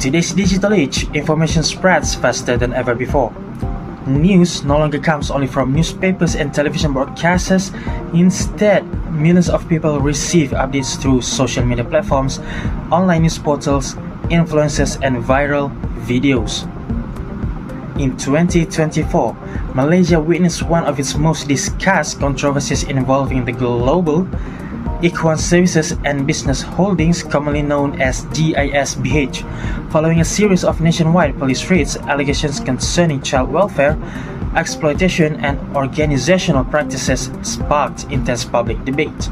today's digital age, information spreads faster than ever before. News no longer comes only from newspapers and television broadcasters. Instead, millions of people receive updates through social media platforms, online news portals, influencers, and viral videos. In 2024, Malaysia witnessed one of its most discussed controversies involving the global Equine Services and Business Holdings, commonly known as GISBH, following a series of nationwide police raids. Allegations concerning child welfare, exploitation, and organizational practices sparked intense public debate.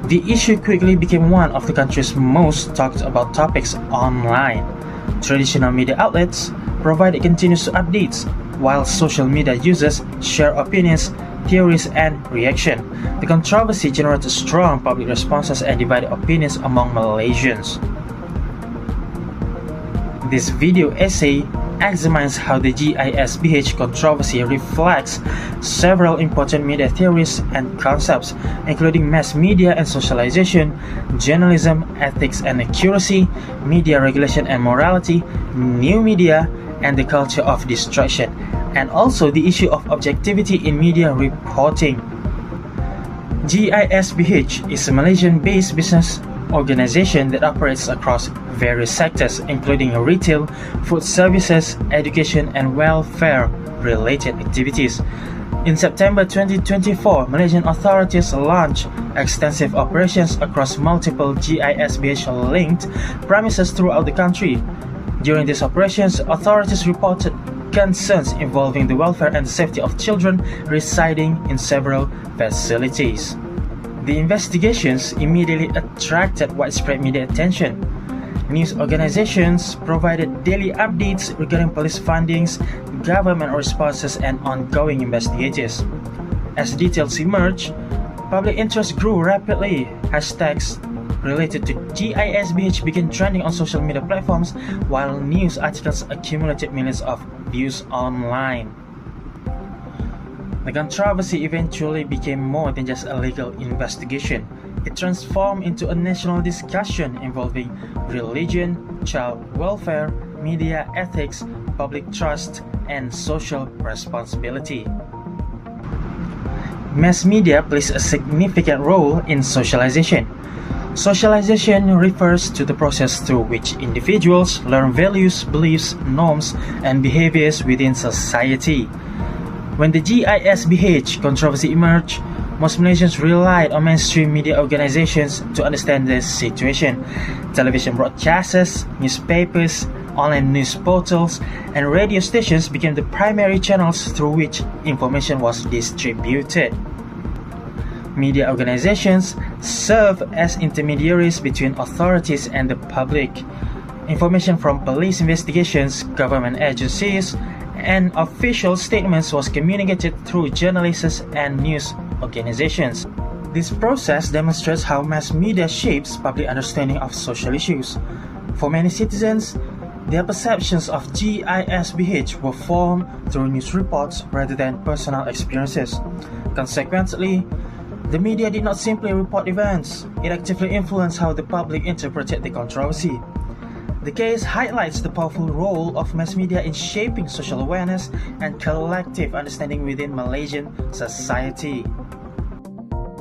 The issue quickly became one of the country's most talked about topics online. Traditional media outlets provided continuous updates, while social media users share opinions, theories, and reaction. The controversy generated strong public responses and divided opinions among Malaysians. This video essay examines how the GISBH controversy reflects several important media theories and concepts, including mass media and socialization, journalism, ethics and accuracy, media regulation and morality, new media, and the culture of distraction, and also the issue of objectivity in media reporting. GISBH is a Malaysian-based business organization that operates across various sectors, including retail, food services, education, and welfare-related activities. In September 2024, Malaysian authorities launched extensive operations across multiple GISBH-linked premises throughout the country. During these operations, authorities reported concerns involving the welfare and the safety of children residing in several facilities. The investigations immediately attracted widespread media attention. News organizations provided daily updates regarding police findings, government responses, and ongoing investigations. As details emerged, public interest grew rapidly. Hashtags related to GISBH began trending on social media platforms, while news articles accumulated millions of views online. The controversy eventually became more than just a legal investigation. It transformed into a national discussion involving religion, child welfare, media ethics, public trust, and social responsibility. Mass media plays a significant role in socialization. Socialization refers to the process through which individuals learn values, beliefs, norms, and behaviors within society. When the GISBH controversy emerged, most Malaysians relied on mainstream media organizations to understand the situation. Television broadcasters, newspapers, online news portals, and radio stations became the primary channels through which information was distributed. Media organizations serve as intermediaries between authorities and the public. Information from police investigations, government agencies, and official statements was communicated through journalists and news organizations. This process demonstrates how mass media shapes public understanding of social issues. For many citizens, their perceptions of GISBH were formed through news reports rather than personal experiences. Consequently, the media did not simply report events, it actively influenced how the public interpreted the controversy. The case highlights the powerful role of mass media in shaping social awareness and collective understanding within Malaysian society.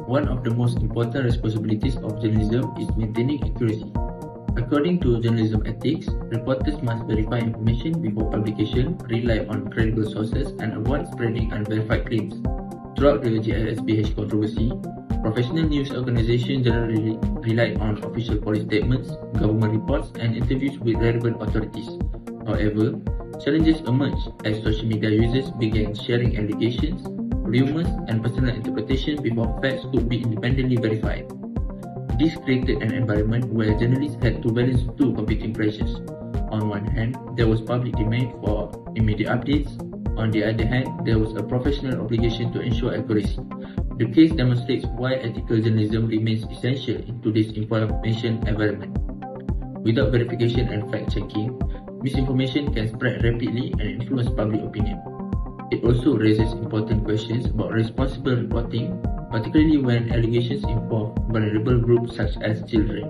One of the most important responsibilities of journalism is maintaining accuracy. According to journalism ethics, reporters must verify information before publication, rely on credible sources, and avoid spreading unverified claims. Throughout the GISBH controversy, professional news organizations generally relied on official police statements, government reports, and interviews with relevant authorities. However, challenges emerged as social media users began sharing allegations, rumors, and personal interpretations before facts could be independently verified. This created an environment where journalists had to balance two competing pressures. On one hand, there was public demand for immediate updates. On the other hand, there was a professional obligation to ensure accuracy. The case demonstrates why ethical journalism remains essential in today's information environment. Without verification and fact-checking, misinformation can spread rapidly and influence public opinion. It also raises important questions about responsible reporting, particularly when allegations involve vulnerable groups such as children.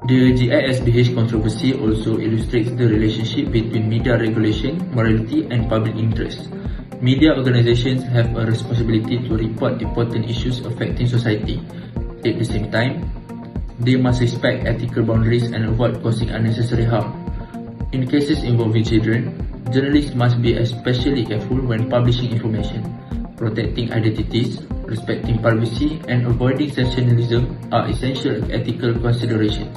The GISBH controversy also illustrates the relationship between media regulation, morality, and public interest. Media organizations have a responsibility to report important issues affecting society. At the same time, they must respect ethical boundaries and avoid causing unnecessary harm. In cases involving children, journalists must be especially careful when publishing information. Protecting identities, respecting privacy, and avoiding sensationalism are essential ethical considerations.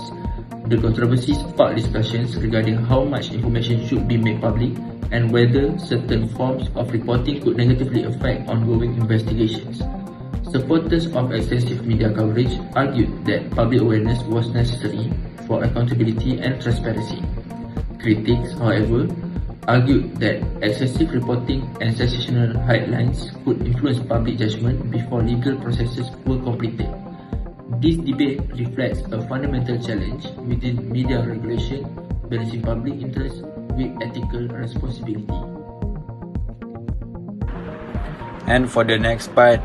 The controversy sparked discussions regarding how much information should be made public and whether certain forms of reporting could negatively affect ongoing investigations. Supporters of extensive media coverage argued that public awareness was necessary for accountability and transparency. Critics, however, argued that excessive reporting and sensational headlines could influence public judgment before legal processes were completed. This debate reflects a fundamental challenge within media regulation, balancing public interest with ethical responsibility. And for the next part,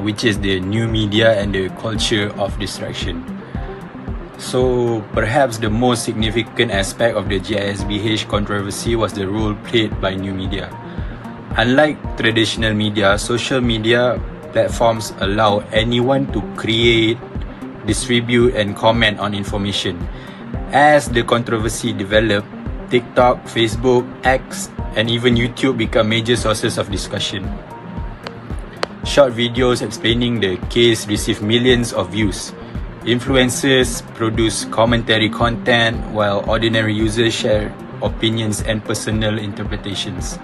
which is the new media and the culture of distraction. So perhaps the most significant aspect of the GISBH controversy was the role played by new media. Unlike traditional media, social media platforms allow anyone to create, distribute, and comment on information. As the controversy developed, TikTok, Facebook, X, and even YouTube become major sources of discussion. Short videos explaining the case receive millions of views. Influencers produce commentary content while ordinary users share opinions and personal interpretations.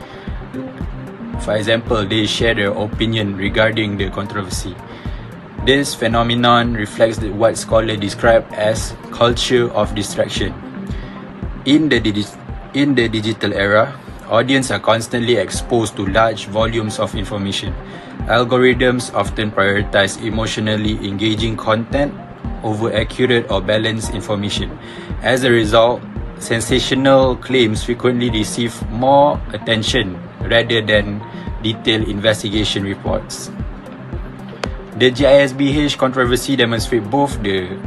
For example, they share their opinion regarding the controversy. This phenomenon reflects what scholars describe as culture of distraction. In the digital era, audiences are constantly exposed to large volumes of information. Algorithms often prioritize emotionally engaging content over accurate or balanced information. As a result, sensational claims frequently receive more attention rather than detailed investigation reports. The GISBH controversy demonstrates both the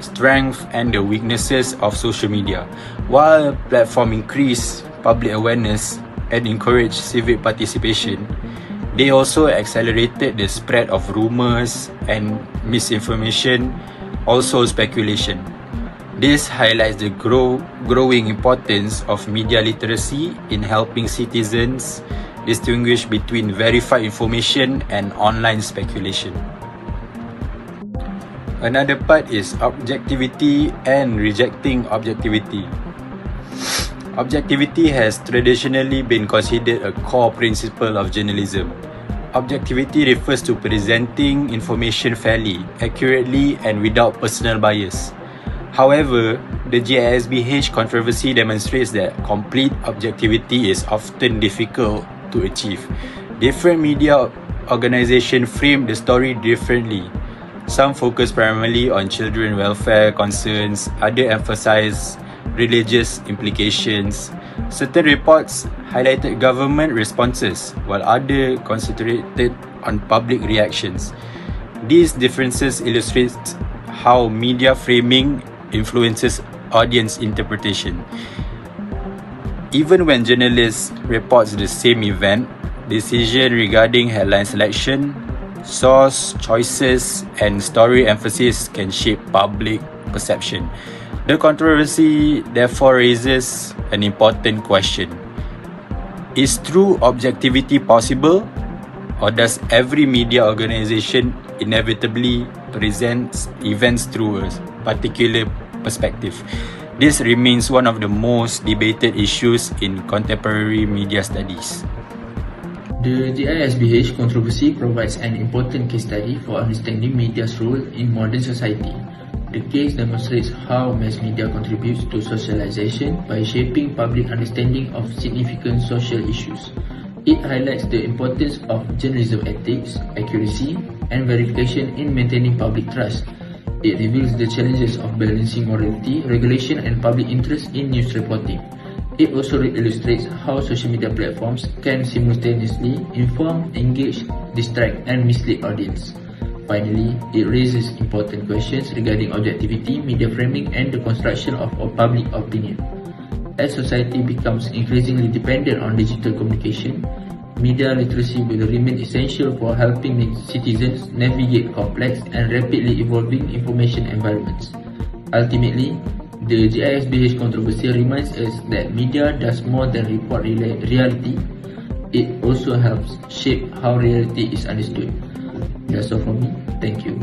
strengths and the weaknesses of social media. While platforms increase public awareness and encourage civic participation, they also accelerated the spread of rumors and misinformation, also speculation. This highlights the growing importance of media literacy in helping citizens distinguish between verified information and online speculation. Another part is objectivity and rejecting objectivity. Objectivity has traditionally been considered a core principle of journalism. Objectivity refers to presenting information fairly, accurately, and without personal bias. However, the GISBH controversy demonstrates that complete objectivity is often difficult to achieve. Different media organizations frame the story differently. Some focus primarily on children welfare concerns, others emphasize religious implications. Certain reports highlighted government responses, while others concentrated on public reactions. These differences illustrate how media framing influences audience interpretation. Even when journalists report the same event, decisions regarding headline selection, source choices, and story emphasis can shape public perception. The controversy therefore raises an important question. Is true objectivity possible, or does every media organization inevitably present events through a particular perspective? This remains one of the most debated issues in contemporary media studies. The GISBH controversy provides an important case study for understanding media's role in modern society. The case demonstrates how mass media contributes to socialization by shaping public understanding of significant social issues. It highlights the importance of journalism ethics, accuracy, and verification in maintaining public trust. It reveals the challenges of balancing morality, regulation, and public interest in news reporting. It also illustrates how social media platforms can simultaneously inform, engage, distract, and mislead audience. Finally, it raises important questions regarding objectivity, media framing, and the construction of public opinion. As society becomes increasingly dependent on digital communication, media literacy will remain essential for helping citizens navigate complex and rapidly evolving information environments. Ultimately, the GISBH controversy reminds us that media does more than report reality. It also helps shape how reality is understood. That's all from me. Thank you.